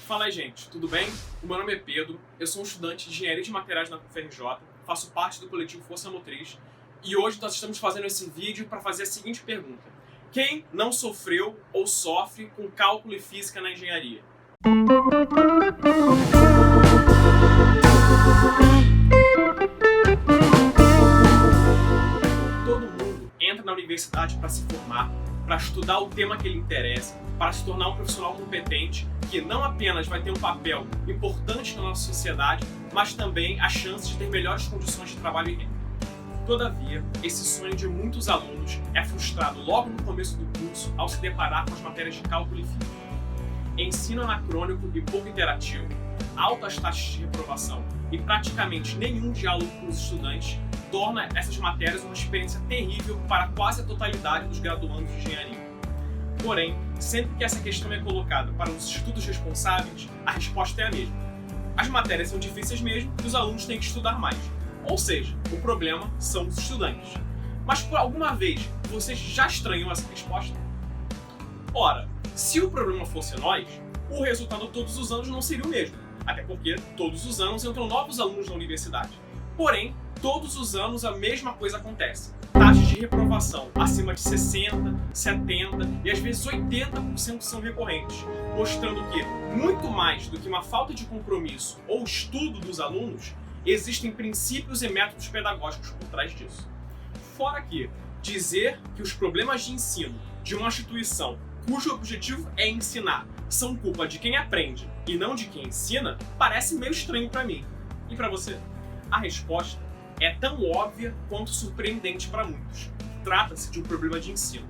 Fala aí, gente, tudo bem? O meu nome é Pedro, eu sou um estudante de Engenharia de Materiais na UFRJ, faço parte do coletivo Força Motriz e hoje nós estamos fazendo esse vídeo para fazer a seguinte pergunta: quem não sofreu ou sofre com cálculo e física na engenharia? Todo mundo entra na universidade para se formar, para estudar o tema que lhe interessa, para se tornar um profissional competente que não apenas vai ter um papel importante na nossa sociedade, mas também a chance de ter melhores condições de trabalho e renda. Todavia, esse sonho de muitos alunos é frustrado logo no começo do curso ao se deparar com as matérias de cálculo e física. Ensino anacrônico e pouco interativo, altas taxas de reprovação e praticamente nenhum diálogo com os estudantes torna essas matérias uma experiência terrível para quase a totalidade dos graduandos de engenharia. Porém, sempre que essa questão é colocada para os institutos responsáveis, a resposta é a mesma. As matérias são difíceis mesmo e os alunos têm que estudar mais. Ou seja, o problema são os estudantes. Mas por alguma vez você já estranhou essa resposta? Ora, se o problema fosse nós, o resultado todos os anos não seria o mesmo. Até porque todos os anos entram novos alunos na universidade. Porém, todos os anos a mesma coisa acontece. Taxas de reprovação acima de 60%, 70% e às vezes 80% são recorrentes, mostrando que, muito mais do que uma falta de compromisso ou estudo dos alunos, existem princípios e métodos pedagógicos por trás disso. Fora que, dizer que os problemas de ensino de uma instituição cujo objetivo é ensinar são culpa de quem aprende e não de quem ensina, parece meio estranho para mim. E para você? A resposta é tão óbvia quanto surpreendente para muitos. Trata-se de um problema de ensino.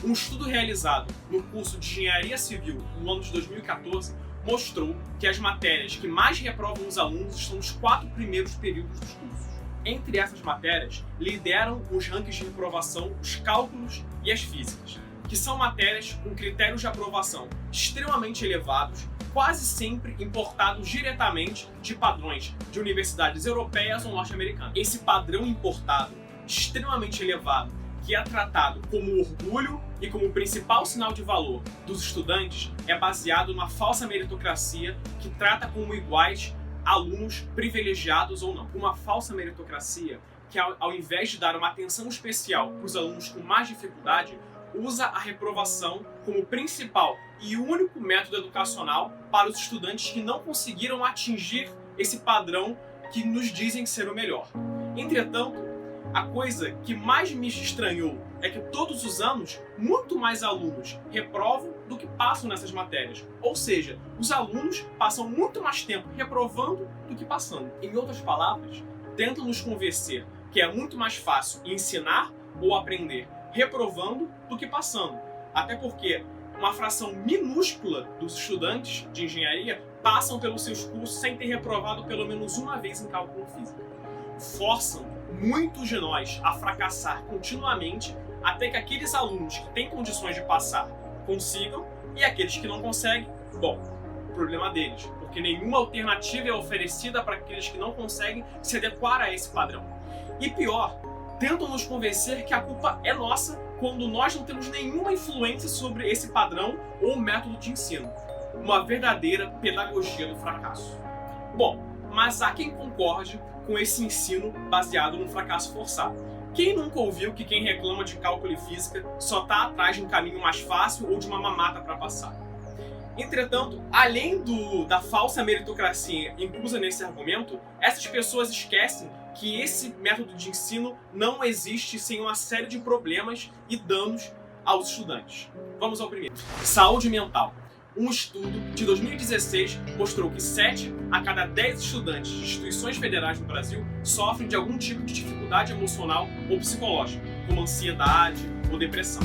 Um estudo realizado no curso de Engenharia Civil no ano de 2014 mostrou que as matérias que mais reprovam os alunos estão nos 4 primeiros períodos dos cursos. Entre essas matérias, lideram os rankings de reprovação os cálculos e as físicas, que são matérias com critérios de aprovação extremamente elevados, quase sempre importados diretamente de padrões de universidades europeias ou norte-americanas. Esse padrão importado, extremamente elevado, que é tratado como orgulho e como principal sinal de valor dos estudantes, é baseado numa falsa meritocracia que trata como iguais alunos privilegiados ou não. Uma falsa meritocracia que, ao invés de dar uma atenção especial para os alunos com mais dificuldade, usa a reprovação como principal e único método educacional para os estudantes que não conseguiram atingir esse padrão que nos dizem ser o melhor. Entretanto, a coisa que mais me estranhou é que todos os anos, muito mais alunos reprovam do que passam nessas matérias. Ou seja, os alunos passam muito mais tempo reprovando do que passando. Em outras palavras, tentam nos convencer que é muito mais fácil ensinar ou aprender reprovando do que passando. Até porque uma fração minúscula dos estudantes de engenharia passam pelos seus cursos sem ter reprovado pelo menos uma vez em cálculo físico. Forçam muitos de nós a fracassar continuamente até que aqueles alunos que têm condições de passar consigam e aqueles que não conseguem, bom, problema deles, porque nenhuma alternativa é oferecida para aqueles que não conseguem se adequar a esse padrão. E pior, tentam nos convencer que a culpa é nossa quando nós não temos nenhuma influência sobre esse padrão ou método de ensino. Uma verdadeira pedagogia do fracasso. Bom, mas há quem concorde com esse ensino baseado no fracasso forçado. Quem nunca ouviu que quem reclama de cálculo e física só está atrás de um caminho mais fácil ou de uma mamata para passar? Entretanto, além da falsa meritocracia inclusa nesse argumento, essas pessoas esquecem que esse método de ensino não existe sem uma série de problemas e danos aos estudantes. Vamos ao primeiro. Saúde mental. Um estudo de 2016 mostrou que 7 a cada 10 estudantes de instituições federais no Brasil sofrem de algum tipo de dificuldade emocional ou psicológica, como ansiedade ou depressão.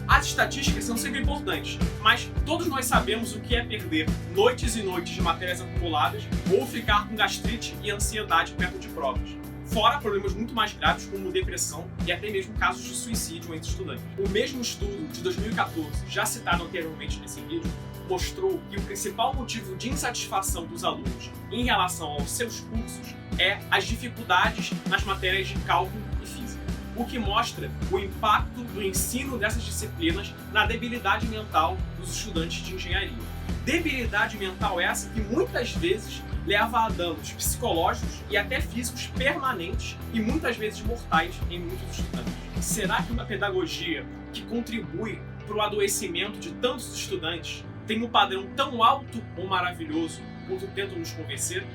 As estatísticas são sempre importantes, mas todos nós sabemos o que é perder noites e noites de matérias acumuladas ou ficar com gastrite e ansiedade perto de provas. Fora problemas muito mais graves como depressão e até mesmo casos de suicídio entre estudantes. O mesmo estudo de 2014, já citado anteriormente nesse vídeo, mostrou que o principal motivo de insatisfação dos alunos em relação aos seus cursos é as dificuldades nas matérias de cálculo e física, o que mostra o impacto do ensino dessas disciplinas na debilidade mental dos estudantes de engenharia. Debilidade mental essa que muitas vezes leva a danos psicológicos e até físicos permanentes e muitas vezes mortais em muitos estudantes. Será que uma pedagogia que contribui para o adoecimento de tantos estudantes tem um padrão tão alto ou maravilhoso quanto tentam nos convencer?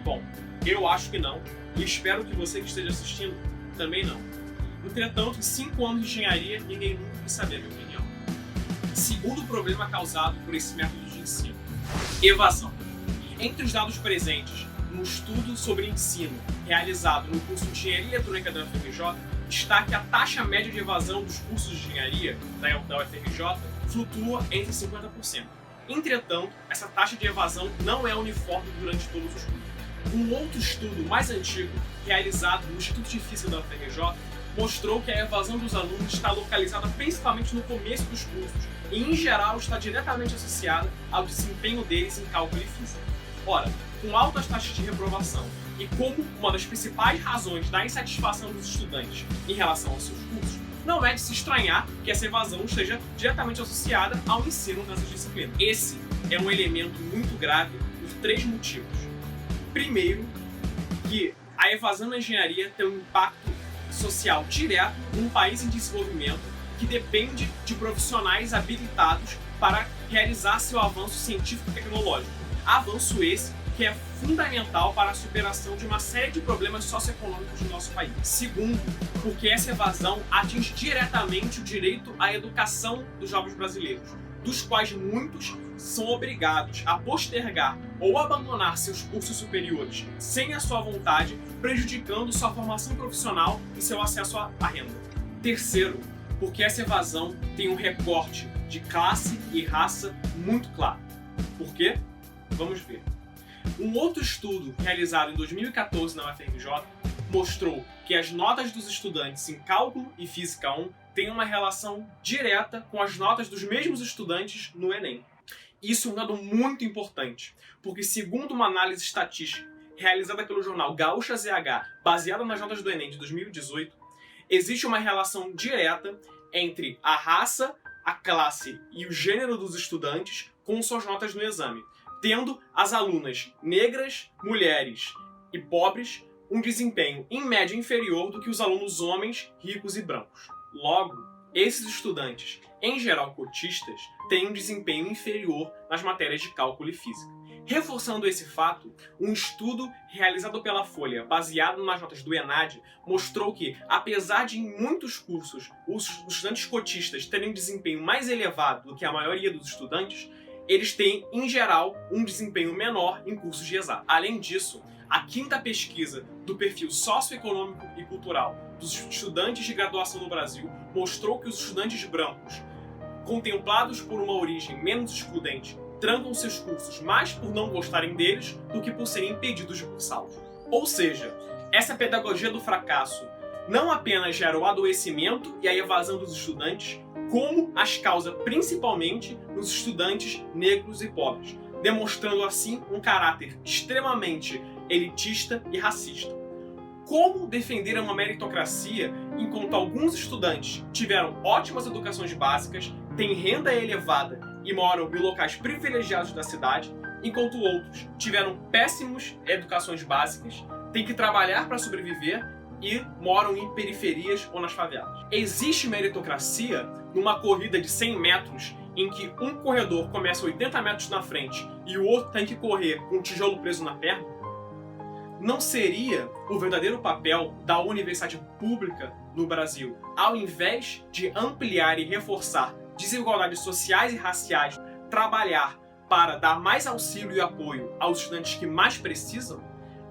Bom, eu acho que não, e espero que você que esteja assistindo também não. Entretanto, em 5 anos de engenharia, ninguém nunca quis saber a minha opinião. Segundo problema causado por esse método de ensino: evasão. Entre os dados presentes no estudo sobre ensino realizado no curso de Engenharia Eletrônica da UFRJ, está que a taxa média de evasão dos cursos de engenharia da UFRJ flutua entre 50%. Entretanto, essa taxa de evasão não é uniforme durante todos os cursos. Um outro estudo mais antigo, realizado no Instituto de Física da UFRJ, mostrou que a evasão dos alunos está localizada principalmente no começo dos cursos e, em geral, está diretamente associada ao desempenho deles em cálculo e física. Ora, com altas taxas de reprovação e como uma das principais razões da insatisfação dos estudantes em relação aos seus cursos, não é de se estranhar que essa evasão esteja diretamente associada ao ensino nessas disciplinas. Esse é um elemento muito grave por 3 motivos. Primeiro, que a evasão na engenharia tem um impacto social direto num país em desenvolvimento que depende de profissionais habilitados para realizar seu avanço científico e tecnológico. Avanço esse que é fundamental para a superação de uma série de problemas socioeconômicos do nosso país. Segundo, porque essa evasão atinge diretamente o direito à educação dos jovens brasileiros, dos quais muitos são obrigados a postergar ou abandonar seus cursos superiores sem a sua vontade, prejudicando sua formação profissional e seu acesso à renda. Terceiro, porque essa evasão tem um recorte de classe e raça muito claro. Por quê? Vamos ver. Um outro estudo realizado em 2014 na UFRJ mostrou que as notas dos estudantes em Cálculo e Física 1 têm uma relação direta com as notas dos mesmos estudantes no Enem. Isso é um dado muito importante, porque segundo uma análise estatística realizada pelo jornal Gaúcha ZH, baseada nas notas do Enem de 2018, existe uma relação direta entre a raça, a classe e o gênero dos estudantes com suas notas no exame, tendo as alunas negras, mulheres e pobres um desempenho em média inferior do que os alunos homens, ricos e brancos. Logo, esses estudantes, em geral cotistas, têm um desempenho inferior nas matérias de cálculo e física. Reforçando esse fato, um estudo realizado pela Folha, baseado nas notas do ENAD, mostrou que, apesar de em muitos cursos os estudantes cotistas terem um desempenho mais elevado do que a maioria dos estudantes, eles têm, em geral, um desempenho menor em cursos de exatas. Além disso, a 5ª pesquisa do perfil socioeconômico e cultural dos estudantes de graduação no Brasil mostrou que os estudantes brancos, contemplados por uma origem menos excludente, trancam seus cursos mais por não gostarem deles do que por serem impedidos de cursá-los. Ou seja, essa pedagogia do fracasso não apenas gera o adoecimento e a evasão dos estudantes, como as causa principalmente nos estudantes negros e pobres, demonstrando assim um caráter extremamente elitista e racista. Como defender uma meritocracia enquanto alguns estudantes tiveram ótimas educações básicas, têm renda elevada e moram em locais privilegiados da cidade, enquanto outros tiveram péssimas educações básicas, têm que trabalhar para sobreviver e moram em periferias ou nas favelas? Existe meritocracia numa corrida de 100 metros em que um corredor começa 80 metros na frente e o outro tem que correr com um tijolo preso na perna? Não seria o verdadeiro papel da universidade pública no Brasil, ao invés de ampliar e reforçar desigualdades sociais e raciais, trabalhar para dar mais auxílio e apoio aos estudantes que mais precisam?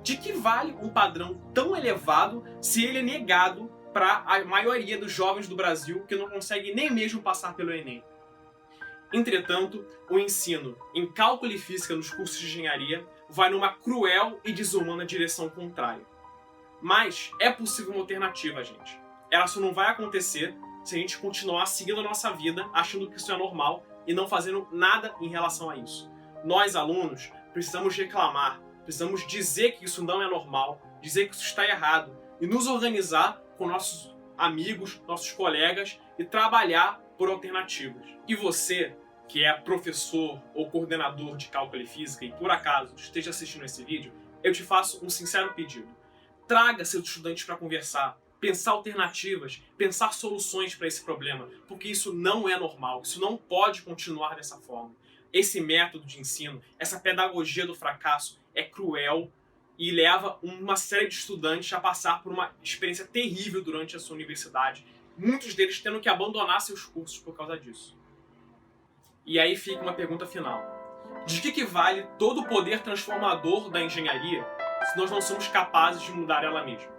De que vale um padrão tão elevado se ele é negado para a maioria dos jovens do Brasil que não consegue nem mesmo passar pelo Enem? Entretanto, o ensino em cálculo e física nos cursos de engenharia vai numa cruel e desumana direção contrária. Mas é possível uma alternativa, gente. Ela só não vai acontecer se a gente continuar seguindo a nossa vida achando que isso é normal e não fazendo nada em relação a isso. Nós, alunos, precisamos reclamar, precisamos dizer que isso não é normal, dizer que isso está errado e nos organizar com nossos amigos, nossos colegas e trabalhar por alternativas. E você, que é professor ou coordenador de cálculo e física e por acaso esteja assistindo esse vídeo, eu te faço um sincero pedido. Traga seus estudantes para conversar, pensar alternativas, pensar soluções para esse problema, porque isso não é normal, isso não pode continuar dessa forma. Esse método de ensino, essa pedagogia do fracasso é cruel e leva uma série de estudantes a passar por uma experiência terrível durante a sua universidade, muitos deles tendo que abandonar seus cursos por causa disso. E aí fica uma pergunta final. De que vale todo o poder transformador da engenharia se nós não somos capazes de mudar ela mesma?